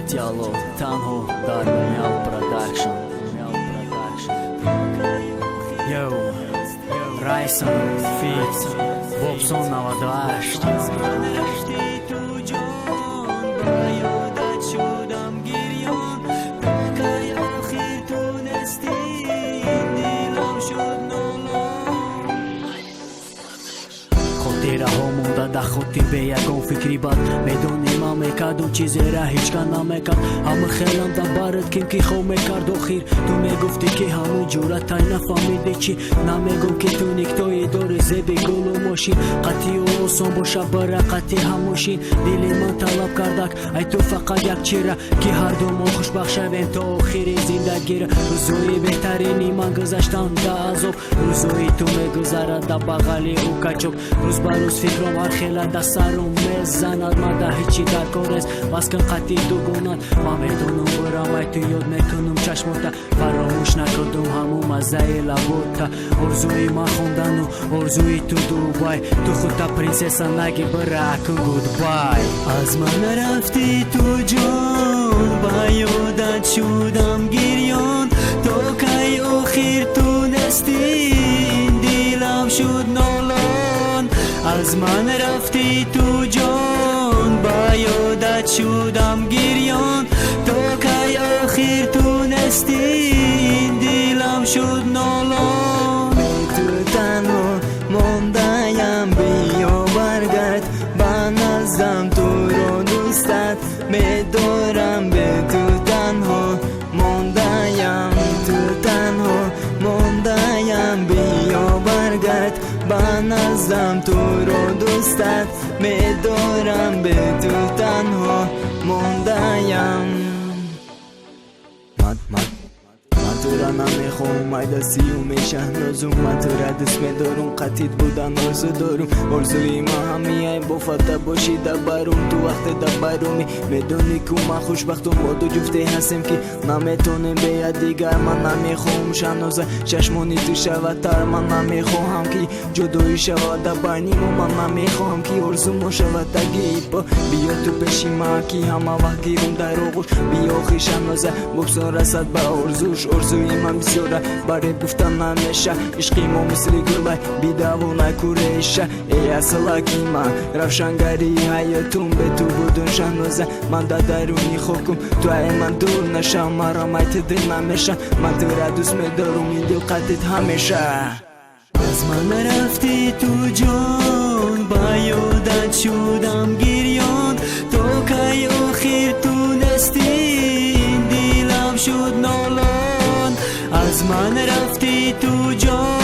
Diallo, Tanho, Darmial Production. Yo, Ryson, Fitz, Bobson Navadash. तेरा हो मुंडा दाखोती बेयागों फिक्री बात मेदोनी मामे कादू चीज़ें राहिच का नामे का हम खेलम दा बारत किनकी खो में कर दो खीर तुम्हें गुफ्ती की हम जुरा ताई ना फामी दिची नामे गो की तू निकतो ये दौर ज़ेबी गुलो मोशी قطعی و سوم شبر قطعی هموشین دیلی من طلب کردک ای تو فقط یک چیره که هر دو ما خوشبخت شویم تا آخر زندگی را روزوی بهترینی من گذشتم دا عذاب روزوی تو میگذرد دا بغلی او کچوب روز بر روز فکرم هر خیلی دا سرم میزند من دا هیچی در کار است بس کن قطعی دو گونند من میدونم برم ای تو یاد میکنم چشماتا فراموش نکردم همون مزه لبوتا ارزوی من خوندن و ارزوی تو دوبای تو خودتا پرنسسا نگی برا کن گودبای از من رفتی تو جان با یادت شدم گریان تا کی آخر تونستی این دلم شد نالان از من رفتی تو جان با یادت شدم گریان تا کی آخر تونستی این دلم شد نالان تو تنها موندم بیا برگرد با نزدم تو رو دوستت میدارم به تو تنها موندم تو تنها موندم بیا برگرد با نزدم تو رو دوستت میدارم به تو تنها موندم تو را نمیخوام ایداسی و میشهنازم من تو را دوست میدارم قطید بودن ارزو دارم ارزوی ما همیه بافته باشی در برام تو وقت در برومی میدونی که من خوشبختم با دو جفته هستیم که نمیتونیم بیاد دیگر من نمیخوام شنازه چشمانی تو شود تر من نمیخوام که جدایی شود در بینیم و من نمیخوام که ارزو ما شود تگیب بیا تو پیشی ما که همه وقت گیرم در آغوش بیا خی شنازه بکسان رسد به ارزوش ارزوی من بسیاره برای گفتن نمیشه عشقی ما مثل گلای بیدو نکوریشه ای اصلاکی من روشنگری حیاتون به تو بودن شنوزه من در درونی خوکم تو ای من دور نشم مرا مایت دل نمیشه من تو را دوست میدارم این دل قدید همیشه از من رفتی تو جان با یادت شدم گریان تا کی آخر تونستی این دلم شد نالان از من رفتی تو جان